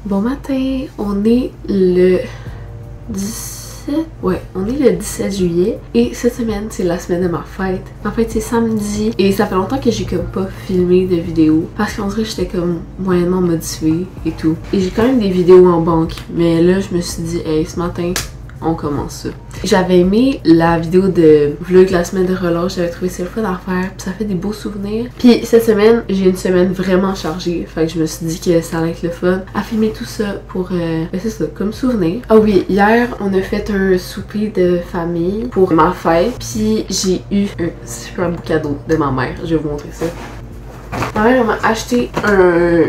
Bon matin, on est le 17... Ouais, on est le 17 juillet et cette semaine, c'est la semaine de ma fête. En fait, c'est samedi et ça fait longtemps que j'ai comme pas filmé de vidéos parce qu'on dirait que j'étais comme moyennement motivée et tout. Et j'ai quand même des vidéos en banque, mais là, je me suis dit, hey, ce matin, on commence ça. J'avais aimé la vidéo de vlog la semaine de relâche, j'avais trouvé ça le fun à faire, puis ça fait des beaux souvenirs. Puis cette semaine, j'ai une semaine vraiment chargée, fait que je me suis dit que ça allait être le fun à filmer tout ça pour, c'est ça, comme souvenir. Ah oui, hier, on a fait un souper de famille pour ma fête, puis j'ai eu un super beau cadeau de ma mère, je vais vous montrer ça. Ma mère m'a acheté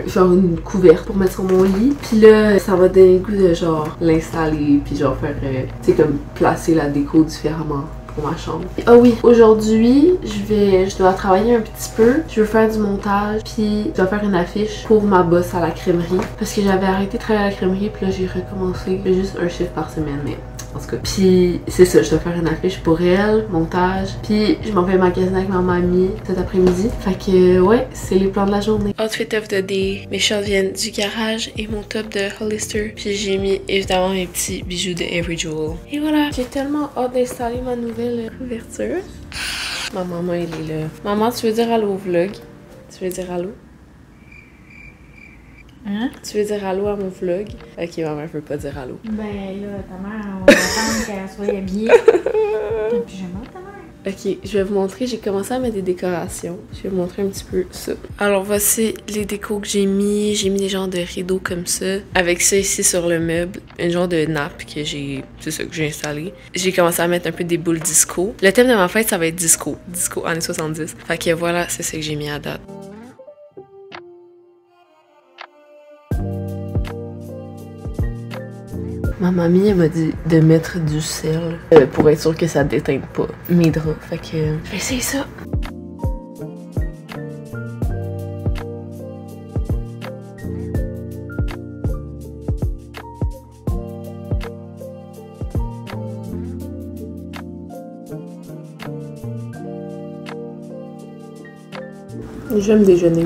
genre une couverte pour mettre sur mon lit. Puis là, ça m'a donné le goût de genre l'installer. Puis genre faire, tu sais, comme placer la déco différemment pour ma chambre. Ah oui, aujourd'hui, je dois travailler un petit peu. Je veux faire du montage. Puis je dois faire une affiche pour ma boss à la crèmerie. Parce que j'avais arrêté de travailler à la crèmerie. Puis là, j'ai recommencé juste un chiffre par semaine. Mais en tout cas, puis c'est ça, je dois faire une affiche pour elle, montage, puis je m'en vais magasiner avec ma mamie cet après-midi. Fait que ouais, c'est les plans de la journée. Outfit of the day, mes shorts viennent du garage et mon top de Hollister. Puis j'ai mis évidemment mes petits bijoux de Every Jewel. Et voilà, j'ai tellement hâte d'installer ma nouvelle couverture. Ma maman, elle est là. Maman, tu veux dire allô au vlog? Tu veux dire allô? Hein? Tu veux dire allô à mon vlog? Ok, ma mère veut pas dire allô. Ben là, ta mère, on va attendre qu'elle soit habillée. Un pyjama, ta mère? Ok, je vais vous montrer, j'ai commencé à mettre des décorations. Je vais vous montrer un petit peu ça. Alors voici les décos que j'ai mis. J'ai mis des genres de rideaux comme ça. Avec ça ici sur le meuble, un genre de nappe que j'ai, c'est ça que j'ai installé. J'ai commencé à mettre un peu des boules disco. Le thème de ma fête, ça va être disco. Disco années 70. Fait que voilà, c'est ça que j'ai mis à date. Ma mamie, elle m'a dit de mettre du sel pour être sûr que ça déteigne pas mes draps. Fait que je vais essayer ça. J'aime déjeuner.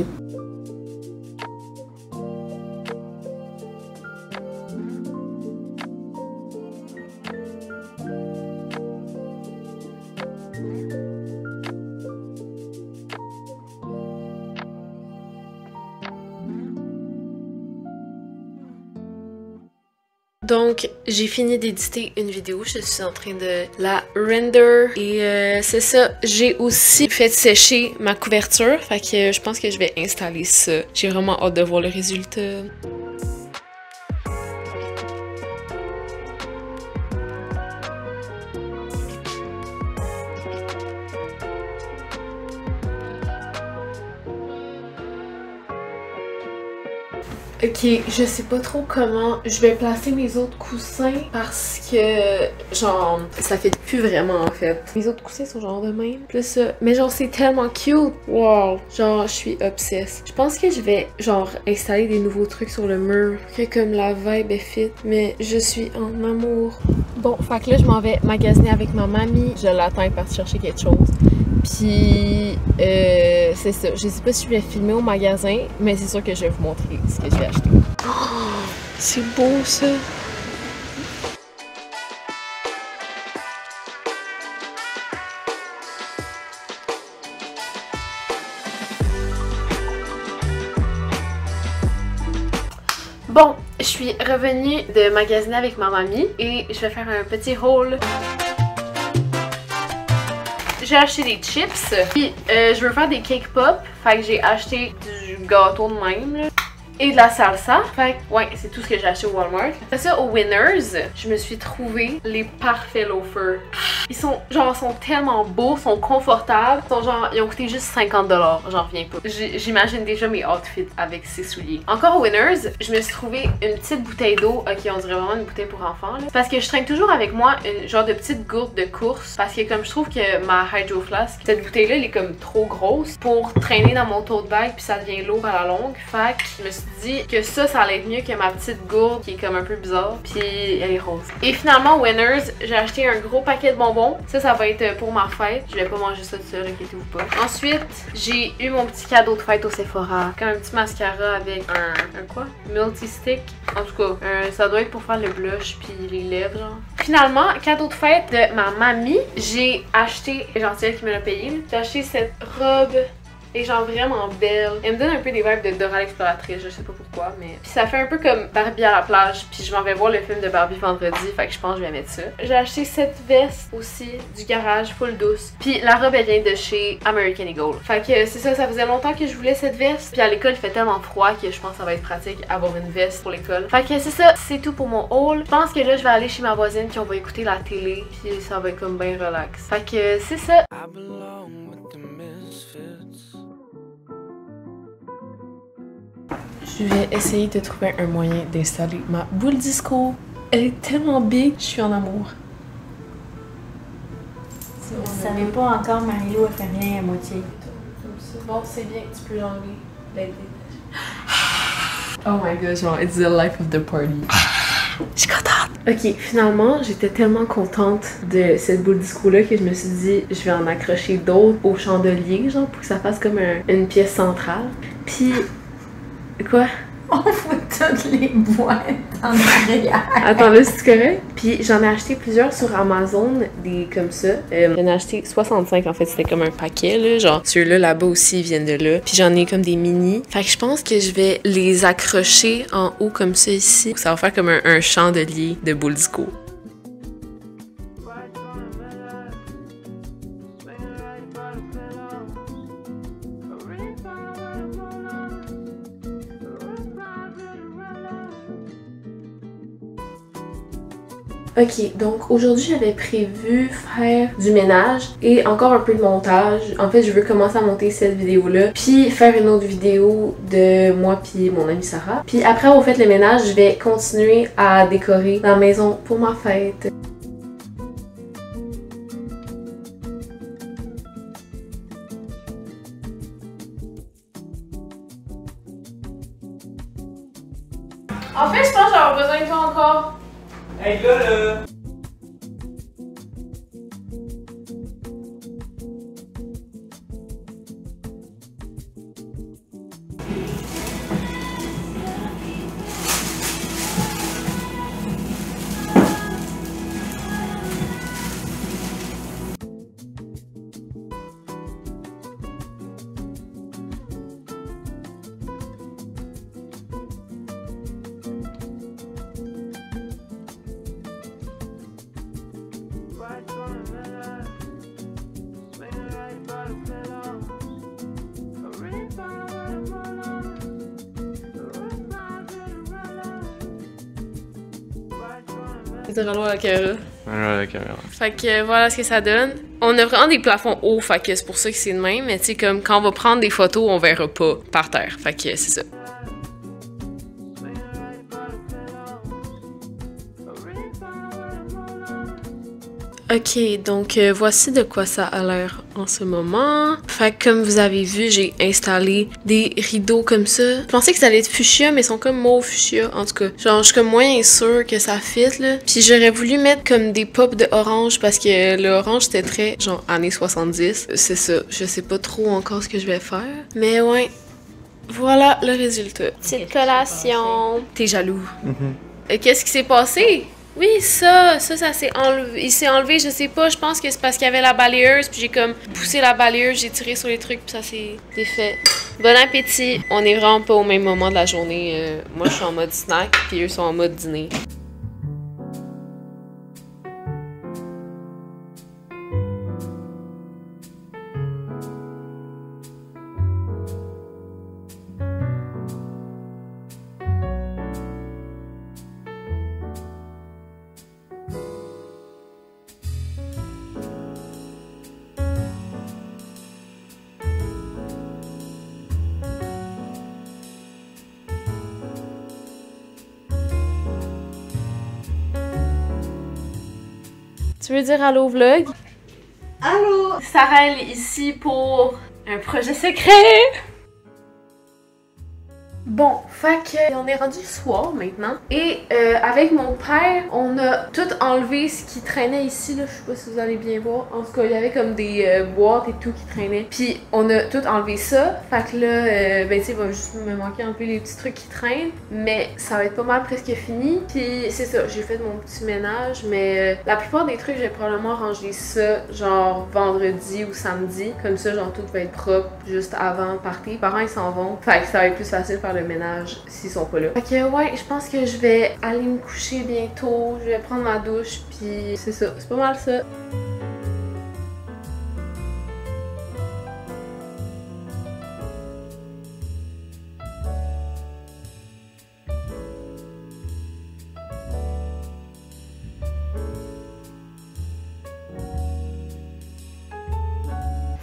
Donc, j'ai fini d'éditer une vidéo, je suis en train de la render et c'est ça. J'ai aussi fait sécher ma couverture, fait que je pense que je vais installer ça. J'ai vraiment hâte de voir le résultat. Ok, je sais pas trop comment je vais placer mes autres coussins parce que, genre, ça fait plus vraiment en fait. Mes autres coussins sont genre de même. Plus ça. Mais genre, c'est tellement cute. Wow. Genre, je suis obsesse. Je pense que je vais, genre, installer des nouveaux trucs sur le mur. Que comme la vibe est fit. Mais je suis en amour. Bon, fait que là, je m'en vais magasiner avec ma mamie. Je l'attends, elle est partie chercher quelque chose. Puis, c'est ça. Je sais pas si je vais filmer au magasin, mais c'est sûr que je vais vous montrer ce que j'ai acheté. Oh, c'est beau ça! Bon, je suis revenue de magasiner avec ma mamie et je vais faire un petit haul. J'ai acheté des chips, puis je veux faire des cake pop, fait que j'ai acheté du gâteau de même, là. Et de la salsa. Fait que, ouais, c'est tout ce que j'ai acheté au Walmart. Après ça, au Winners, je me suis trouvé les parfaits loafers. Ils sont, genre, sont tellement beaux, sont confortables. Ils sont genre, ils ont coûté juste 50$, j'en reviens pas. J'imagine déjà mes outfits avec ces souliers. Encore au Winners, je me suis trouvé une petite bouteille d'eau. Ok, on dirait vraiment une bouteille pour enfants, là. Parce que je traîne toujours avec moi une genre de petite gourde de course. Parce que comme je trouve que ma Hydro Flask, cette bouteille-là, elle est comme trop grosse pour traîner dans mon tote bag, puis ça devient lourd à la longue. Fait que je me suis suis dit que ça allait être mieux que ma petite gourde qui est comme un peu bizarre. Puis elle est rose. Et finalement, Winners, j'ai acheté un gros paquet de bonbons. Ça va être pour ma fête. Je vais pas manger ça tout seul, inquiétez-vous pas. Ensuite, j'ai eu mon petit cadeau de fête au Sephora. Comme un petit mascara avec un quoi? Multi-stick. En tout cas, ça doit être pour faire le blush puis les lèvres, genre. Finalement, cadeau de fête de ma mamie, j'ai acheté, c'est gentil elle qui me l'a payé, j'ai acheté cette robe. Et genre vraiment belle. Elle me donne un peu des vibes de Dora l'exploratrice, je sais pas pourquoi, mais... Puis ça fait un peu comme Barbie à la plage, puis je m'en vais voir le film de Barbie vendredi, fait que je pense que je vais mettre ça. J'ai acheté cette veste aussi, du garage, full douce. Puis la robe elle vient de chez American Eagle. Fait que c'est ça, ça faisait longtemps que je voulais cette veste. Puis à l'école il fait tellement froid que je pense que ça va être pratique avoir une veste pour l'école. Fait que c'est ça, c'est tout pour mon haul. Je pense que là je vais aller chez ma voisine puis on va écouter la télé, puis ça va être comme bien relax. Fait que c'est ça. Je vais essayer de trouver un moyen d'installer ma boule disco. Elle est tellement big, je suis en amour. Vous ne savez pas encore, Marie-Lou, elle fait rien à moitié. Bon, c'est bien, tu peux l'enlever. Oh my god, genre, it's the life of the party. Je suis contente! Ok, finalement, j'étais tellement contente de cette boule disco-là que je me suis dit, je vais en accrocher d'autres au chandelier, genre, pour que ça fasse comme une pièce centrale. Puis... Quoi? On fout toutes les boîtes en arrière. Attends, là, c'est correct? Puis j'en ai acheté plusieurs sur Amazon, des comme ça. J'en ai acheté 65, en fait, c'était comme un paquet, là. Genre, ceux-là, là-bas aussi, ils viennent de là. Puis j'en ai comme des mini. Fait que je pense que je vais les accrocher en haut comme ça, ici. Ça va faire comme un chandelier de boule disco. Ok, donc aujourd'hui j'avais prévu faire du ménage et encore un peu de montage. En fait, je veux commencer à monter cette vidéo-là, puis faire une autre vidéo de moi puis mon amie Sarah. Puis après avoir fait le ménage, je vais continuer à décorer la maison pour ma fête. En fait, je pense que j'ai avoir besoin de toi encore. Hey, là! C'est vraiment la caméra. Ouais, la caméra. Fait que voilà ce que ça donne. On a vraiment des plafonds hauts, fait que c'est pour ça que c'est de même. Mais tu sais, comme quand on va prendre des photos, on verra pas par terre. Fait que c'est ça. Ok, donc voici de quoi ça a l'air en ce moment. Fait que comme vous avez vu, j'ai installé des rideaux comme ça. Je pensais que ça allait être fuchsia, mais ils sont comme mauve fuchsia, en tout cas. Genre, je suis comme moins sûre que ça fit, là. Puis j'aurais voulu mettre comme des pops de orange, parce que le orange, c'était très, genre, années 70. C'est ça, je sais pas trop encore ce que je vais faire. Mais ouais, voilà le résultat. Petite collation. T'es jaloux. Qu'est-ce qui s'est passé? Oui, ça s'est enlevé. Il s'est enlevé, je sais pas, je pense que c'est parce qu'il y avait la balayeuse, puis j'ai comme poussé la balayeuse, j'ai tiré sur les trucs, puis ça s'est défait. Bon appétit! On est vraiment pas au même moment de la journée. Moi, je suis en mode snack, puis eux sont en mode dîner. Tu veux dire allô vlog? Allô? Sarah, elle est ici pour un projet secret! Bon, fait que on est rendu le soir maintenant. Et avec mon père, on a tout enlevé ce qui traînait ici, là. Je sais pas si vous allez bien voir. En tout cas, il y avait comme des boîtes et tout qui traînaient. Puis on a tout enlevé ça. Fait que là, ben tu sais, il va juste me manquer enlever les petits trucs qui traînent. Mais ça va être pas mal presque fini. Puis c'est ça, j'ai fait mon petit ménage. Mais la plupart des trucs, j'ai probablement rangé ça genre vendredi ou samedi. Comme ça, genre tout va être propre juste avant le party. Les parents ils s'en vont. Fait que ça va être plus facile de faire le ménage s'ils sont pas là. Fait que ouais, je pense que je vais aller me coucher bientôt. Je vais prendre ma douche. Puis c'est ça, c'est pas mal ça.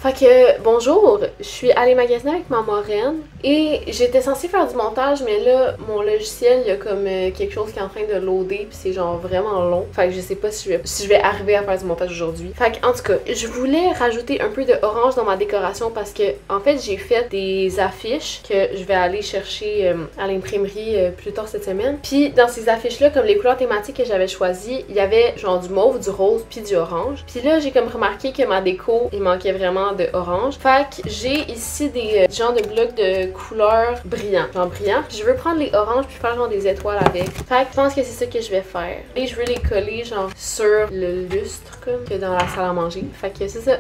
Fait que bonjour, je suis allée magasiner avec ma marraine et j'étais censée faire du montage, mais là mon logiciel il y a comme quelque chose qui est en train de loader puis c'est genre vraiment long. Fait que je sais pas si je vais arriver à faire du montage aujourd'hui. Fait que en tout cas, je voulais rajouter un peu de orange dans ma décoration parce que en fait j'ai fait des affiches que je vais aller chercher à l'imprimerie plus tard cette semaine. Puis dans ces affiches là, comme les couleurs thématiques que j'avais choisies, il y avait genre du mauve, du rose puis du orange. Puis là j'ai comme remarqué que ma déco il manquait vraiment de orange. Fait que j'ai ici des genres de blocs de couleurs brillants. Genre brillants. Puis je veux prendre les oranges puis faire genre des étoiles avec. Fait que je pense que c'est ça que je vais faire. Et je veux les coller genre sur le lustre comme que dans la salle à manger. Fait que c'est ça.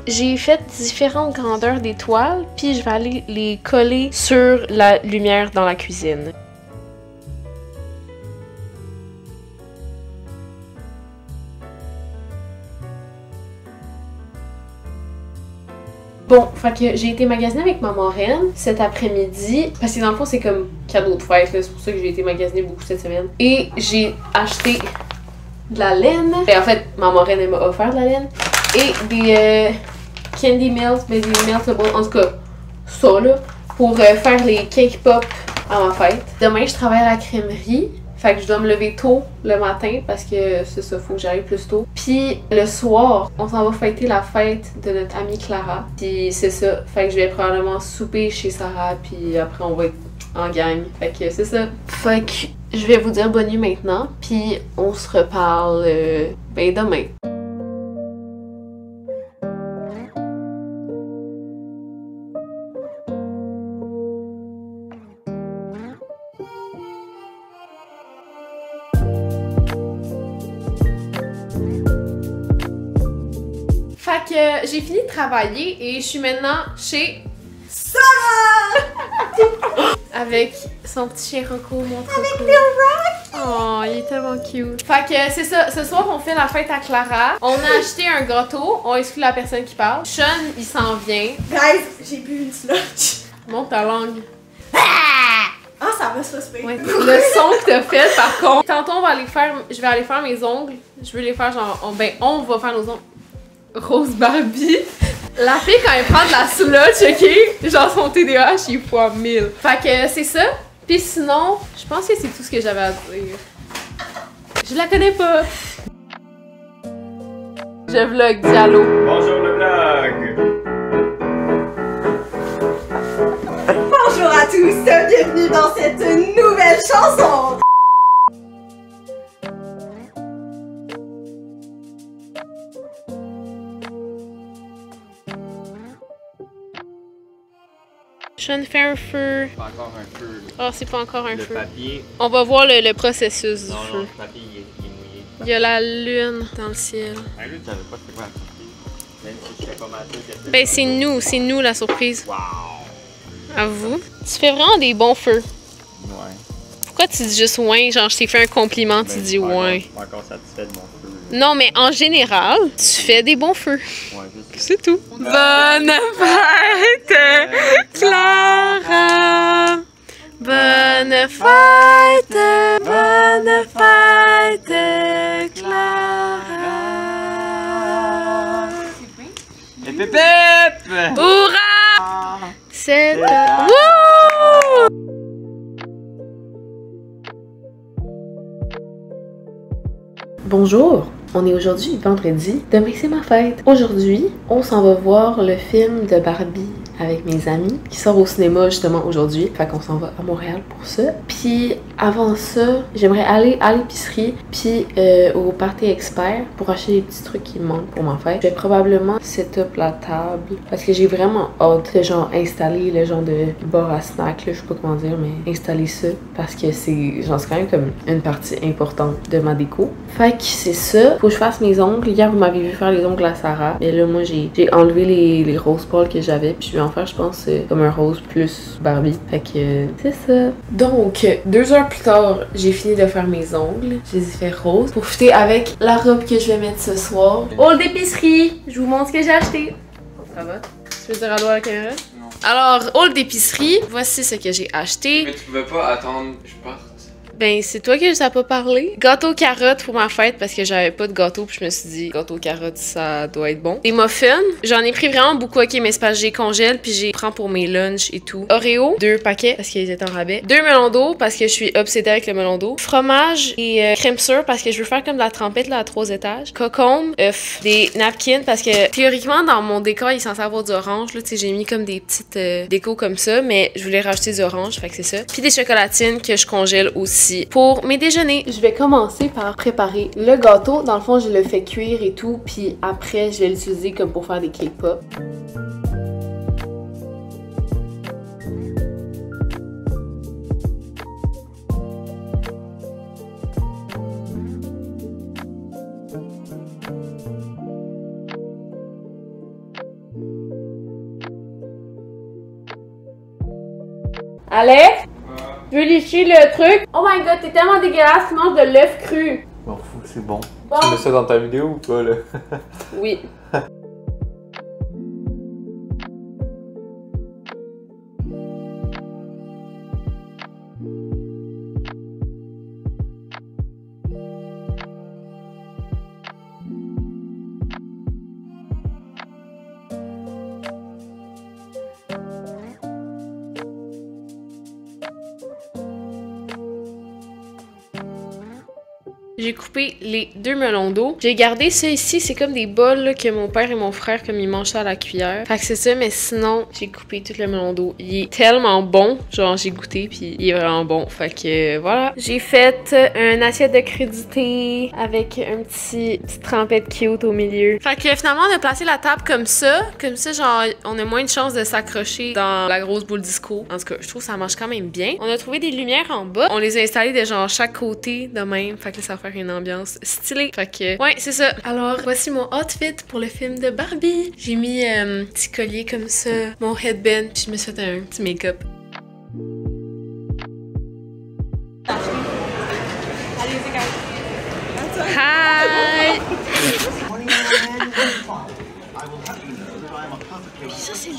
J'ai fait différentes grandeurs d'étoiles, puis je vais aller les coller sur la lumière dans la cuisine. Bon, fait que j'ai été magasiner avec ma marraine cet après-midi, parce que dans le fond c'est comme cadeau de fête, c'est pour ça que j'ai été magasiner beaucoup cette semaine. Et j'ai acheté de la laine, et en fait ma marraine elle m'a offert de la laine, et des candy melts, mais des meltables, en tout cas ça là, pour faire les cake pop à ma fête. Demain je travaille à la crèmerie. Fait que je dois me lever tôt le matin parce que c'est ça, faut que j'arrive plus tôt. Puis le soir, on s'en va fêter la fête de notre amie Clara. Puis c'est ça, fait que je vais probablement souper chez Sarah, puis après on va être en gang. Fait que c'est ça. Fait que je vais vous dire bonne nuit maintenant, puis on se reparle ben demain. Fait que j'ai fini de travailler et je suis maintenant chez Sarah! Avec son petit chien Rocco, mon trop cool. Oh, il est tellement cute. Fait que c'est ça, ce soir on fait la fête à Clara. On a acheté un gâteau, on exclut la personne qui parle. Sean, il s'en vient. Guys, j'ai bu une slotch. Monte ta langue. Ah, ça va se passer. Ouais, le son que t'as fait par contre. Tantôt on va aller faire, je vais aller faire mes ongles. Je veux les faire genre, on va faire nos ongles. Rose Barbie. La fille quand elle prend de la slotch, ok? Genre son TDAH il est fois 1000. Fait que c'est ça. Puis sinon, je pense que c'est tout ce que j'avais à dire. Je la connais pas. Je vlog, Diallo. Bonjour le vlog! Bonjour à tous, bienvenue dans cette nouvelle chanson. Sean fait un feu. Pas encore un feu. Oh, c'est pas encore un Le feu. papier. On va voir le processus du Non, feu. non, le papier il est mouillé. Il y a la lune dans le ciel. Ah, lui, tu savais pas c'était quoi la surprise. Même si je sais pas mal sûr que Ben c'est nous la surprise. Wow! À vous. Tu fais vraiment des bons feux. Ouais. Pourquoi tu dis juste ouais? Genre je t'ai fait un compliment, tu Ben, dis je suis pas ouais. encore- pas encore satisfait de mon feu. Non mais en général, tu fais des bons feux. Ouais, juste. C'est tout. Bonne fête, Clara! Bonne fête, Clara! Hip hip hip! Hourra! C'est... Wouh! Bonjour! On est aujourd'hui vendredi, demain c'est ma fête. Aujourd'hui, on s'en va voir le film de Barbie avec mes amis qui sort au cinéma justement aujourd'hui. Fait qu'on s'en va à Montréal pour ça. Puis avant ça, j'aimerais aller à l'épicerie puis au Party Expert pour acheter des petits trucs qui me manquent pour ma fête. Je vais probablement set up la table parce que j'ai vraiment hâte de genre installer le genre de bar à snack, là, je sais pas comment dire, mais installer ça parce que c'est genre c'est quand même comme une partie importante de ma déco. Fait que c'est ça. Faut que je fasse mes ongles. Hier, vous m'avez vu faire les ongles à Sarah. Mais là, moi, j'ai enlevé les roses pâles que j'avais. Puis je vais en faire, je pense, comme un rose plus Barbie. Fait que c'est ça. Donc, 2 heures plus tard, j'ai fini de faire mes ongles. Je les ai fait roses pour fitter avec la robe que je vais mettre ce soir. Haul d'épicerie. Je vous montre ce que j'ai acheté. Ça va? Tu veux dire allô à la caméra? Non. Alors, haul d'épicerie. Voici ce que j'ai acheté. Mais tu pouvais pas attendre que je parte. Ben, c'est toi que ça a pas parlé. Gâteau carotte pour ma fête parce que j'avais pas de gâteau puis je me suis dit gâteau carotte ça doit être bon. Des muffins, j'en ai pris vraiment beaucoup, ok, mais c'est parce que j'ai congèle puis j'ai prends pour mes lunchs et tout. Oreo, 2 paquets parce qu'ils étaient en rabais. 2 melons d'eau parce que je suis obsédée avec le melon d'eau. Fromage et crème sure parce que je veux faire comme de la trempette là à 3 étages. Cocombe, œuf, des napkins parce que théoriquement dans mon décor il est censé avoir du orange là, tu sais j'ai mis comme des petites décos comme ça, mais je voulais rajouter du orange, fait que c'est ça. Puis des chocolatines que je congèle aussi pour mes déjeuners. Je vais commencer par préparer le gâteau. Dans le fond, je le fais cuire et tout, puis après, je vais l'utiliser comme pour faire des cake pops. Alex? Tu veux licher le truc? Oh my god, t'es tellement dégueulasse, tu manges de l'œuf cru. M'en fous, c'est bon. Bon. Tu mets ça dans ta vidéo ou pas, là? Oui. J'ai coupé les 2 melons d'eau. J'ai gardé ça ici, c'est comme des bols là, que mon père et mon frère, comme ils mangent ça à la cuillère. Fait que c'est ça, mais sinon, j'ai coupé tout le melon d'eau. Il est tellement bon, genre j'ai goûté puis il est vraiment bon. Fait que voilà. J'ai fait une assiette de crudité avec une petite trempette cute au milieu. Fait que finalement, on a placé la table comme ça genre on a moins de chances de s'accrocher dans la grosse boule disco. En tout cas, je trouve que ça marche quand même bien. On a trouvé des lumières en bas. On les a installées de genre chaque côté de même. Fait que là, ça va faire une ambiance stylée. Fait que, ouais, c'est ça. Alors, voici mon outfit pour le film de Barbie. J'ai mis un petit collier comme ça, mon headband, puis je me suis fait un petit make-up. Hi! Ça, c'est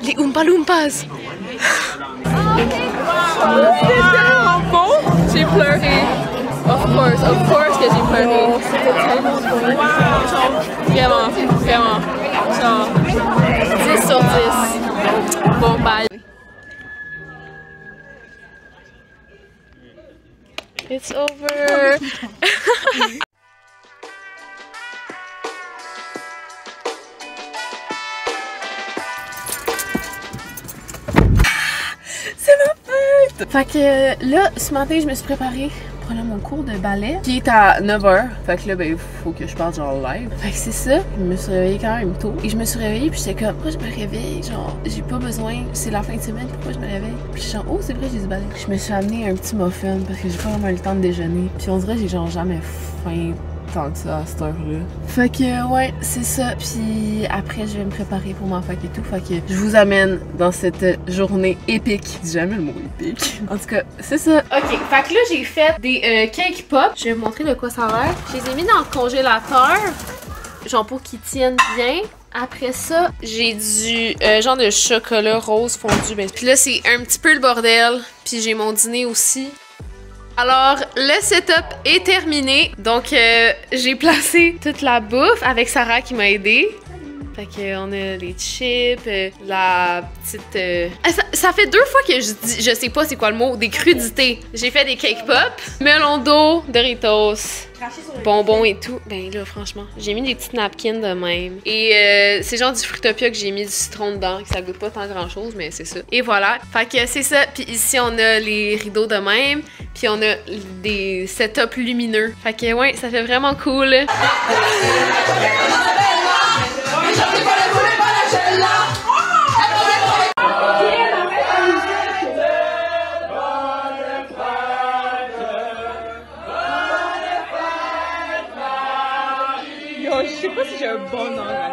les Oompa Loompas. Bon, j'ai pleuré. Of course que j'ai pleuré. C'était tellement bon. Vraiment, vraiment. Genre, 10 sur 10. Bon, bye. It's over. C'est ma fête! Fait que là, ce matin, je me suis préparée pour aller à mon cours de ballet qui est à 9h. Fait que là, ben, il faut que je parte genre live. Fait que c'est ça. Je me suis réveillée quand même tôt. Et je me suis réveillée, puis j'étais comme, pourquoi je me réveille? Genre, j'ai pas besoin. C'est la fin de semaine, pourquoi je me réveille? Puis j'étais genre, oh, c'est vrai, j'ai du ballet. Je me suis amené un petit muffin parce que j'ai pas vraiment eu le temps de déjeuner. Puis on dirait que j'ai genre jamais faim tant que ça à cette heure-là. Fait que ouais, c'est ça. Puis après, je vais me préparer pour ma fac et tout. Fait que je vous amène dans cette journée épique. Je dis jamais le mot épique. En tout cas, c'est ça. Ok, fait que là, j'ai fait des cake pop. Je vais vous montrer de quoi ça a l'air. Je les ai mis dans le congélateur, genre pour qu'ils tiennent bien. Après ça, j'ai du genre de chocolat rose fondu. Ben, puis là, c'est un petit peu le bordel. Puis j'ai mon dîner aussi. Alors, le setup est terminé. Donc, j'ai placé toute la bouffe avec Sarah qui m'a aidée. Fait qu'on a les chips, la petite... Ça fait 2 fois que je sais pas c'est quoi le mot, des crudités. J'ai fait des cake pop, melon d'eau, Doritos, bonbons et tout. Ben là, franchement, j'ai mis des petites napkins de même. Et c'est genre du Fruitopia que j'ai mis du citron dedans, que ça goûte pas tant grand chose, mais c'est ça. Et voilà. Fait que c'est ça. Puis ici, on a les rideaux de même. Puis on a des setups lumineux. Fait que ouais, ça fait vraiment cool. Yo, je sais pas si j'ai un bon angle.